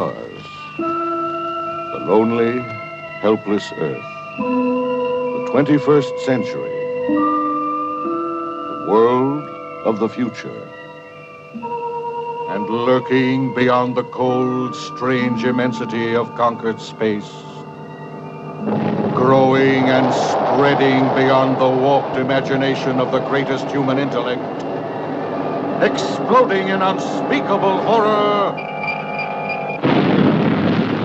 stars. The lonely, helpless Earth. The 21st century. The world of the future. And lurking beyond the cold, strange immensity of conquered space, growing and spreading beyond the warped imagination of the greatest human intellect, exploding in unspeakable horror,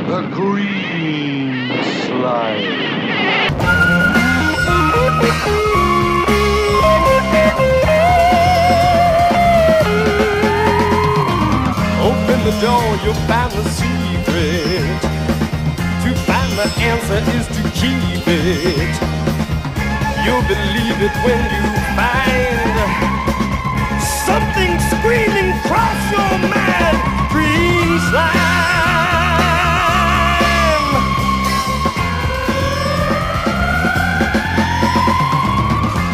the green slime. Open the door, you'll find the secret. To find the answer is to keep it. You'll believe it when you find something screaming across your mind. Green slime.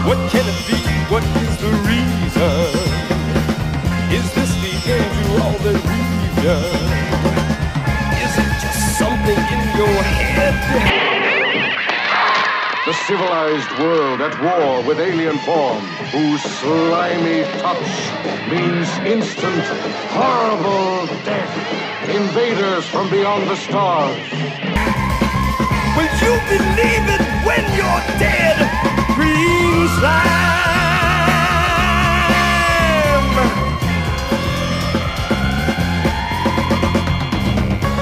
What can it be? What is the reason? Is this the end to all that we've done? Is it just something in your head? The civilized world at war with alien form, whose slimy touch means instant, horrible death. Invaders from beyond the stars. Will you believe it when you're dead? Green slime.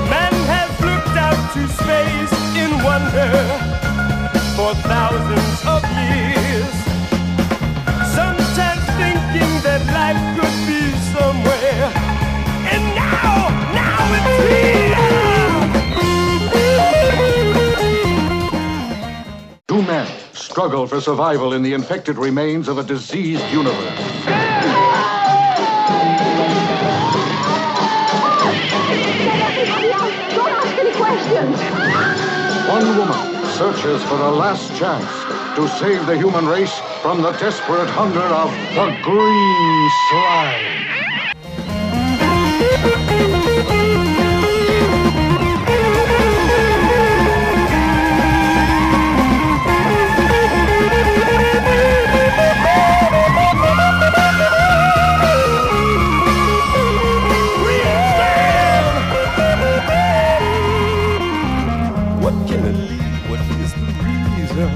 Man has looked out to space in wonder for thousands of years, sometimes thinking that life could be somewhere, and now it's here. Two men struggle for survival in the infected remains of a diseased universe. Don't ask any questions. One woman searches for a last chance to save the human race from the desperate hunger of the green slime. What can it be? What is the reason?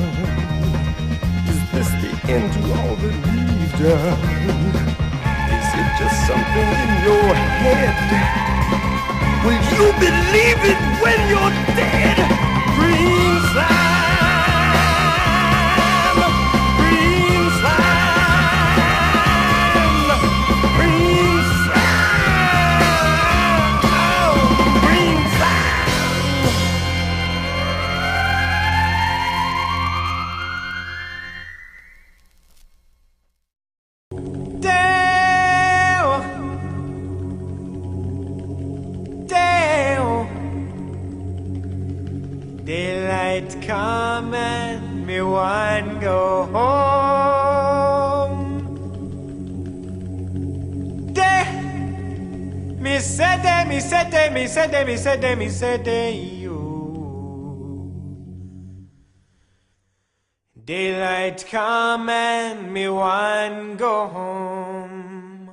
Is this the end to all that we've done? Is it just something in your head? Will you believe it when you're dead? Green slime, green slime, green slime, oh, green slime. Daylight come and me want go home. Me said you. Daylight come and me want go home.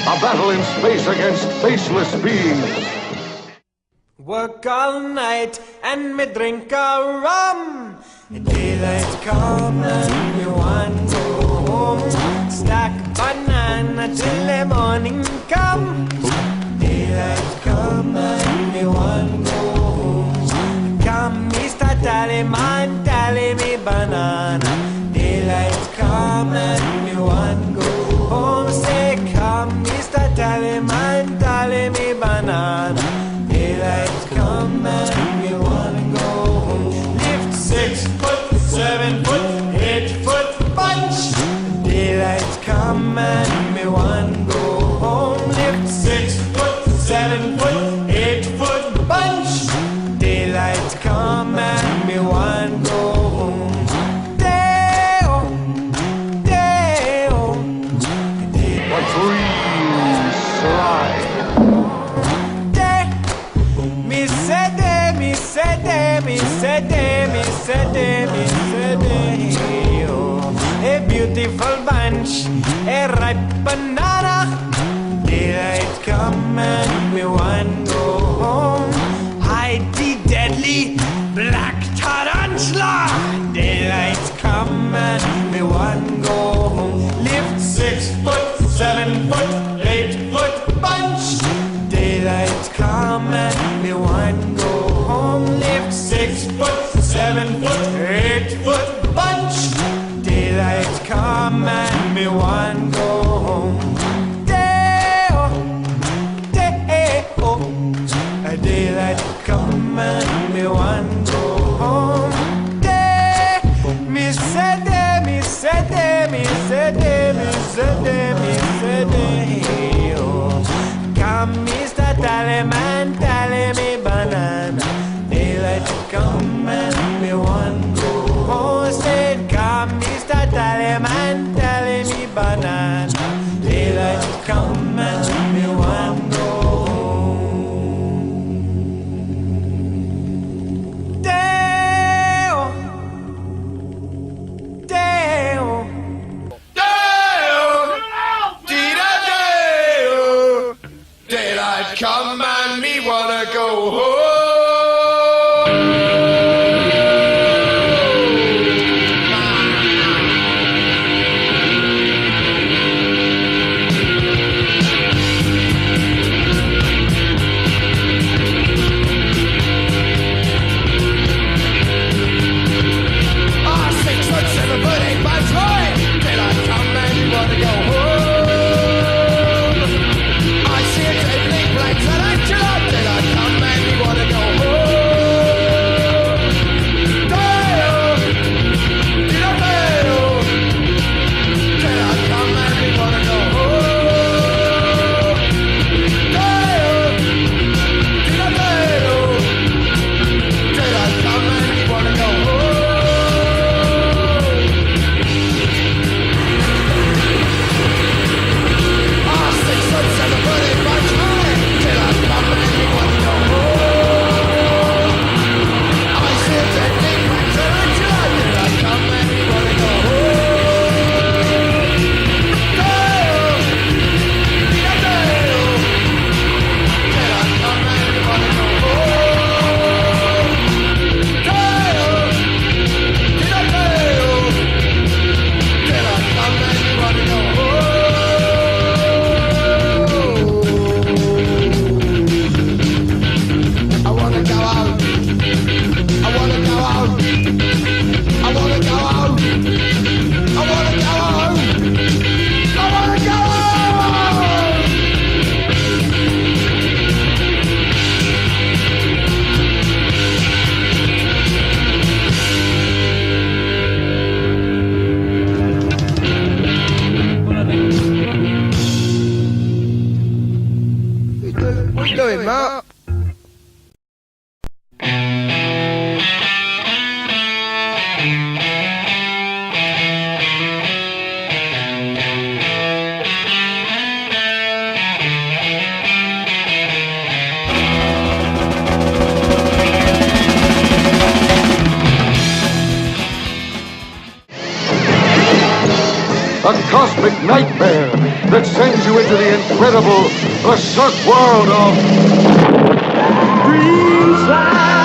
A battle in space against faceless beings. Work all night and me drink a rum. Daylight come and me want go home. Stack banana till the morning come. Daylight come and me want go home. Come, Mr. Tallyman, tally me banana. Daylight come and me want go home. Say, come, Mr. Tallyman, tally me banana. Daylight come and me wanna go home. Lift 6 foot, 7 foot, 8 foot bunch. Daylight come and me wanna go home. Lift 6 foot, 7 foot, 8 foot bunch. Daylight come and me wanna go home. oh. A beautiful bunch, a ripe banana. Daylight come and me one go home. Hide the deadly black tarantula. Daylight come and me one go home. Lift 6 foot, 7 foot, 8 foot bunch. Daylight come and me one go home. Lift 6 foot, 7 foot, 8 foot bunch. Daylight come and me one go home. Daylight come and me one go home. Day, me say day, me say day, me say day, me say day, me say day, oh. Come, Mr. Tallyman, tally me banana. Daylight come and me one go home. Said, come, Mr. Tallyman, tally me banana. Daylight come and me one go home. Come and me wanna go home. Ah, 6 foot, 7 foot, 8 months high. Daylight come and me wanna go home. I see a table black tarantula. Daylight come and me wanna go home. Daylight come and me wanna go home. Daylight come and me wanna go home. Ah, 6 foot, 7 foot, 8 months high. Daylight come and me wanna go home. I see a dead black tarantula. Daylight come and me wanna go home. Daylight come and me wanna go home. Daylight come and me wanna go home. I wanna go out. I wanna go out. I wanna go out. I wanna go out. I wanna go out. What you doing, Mark? A cosmic nightmare that sends you into the incredible, berserk world of Dream Slide.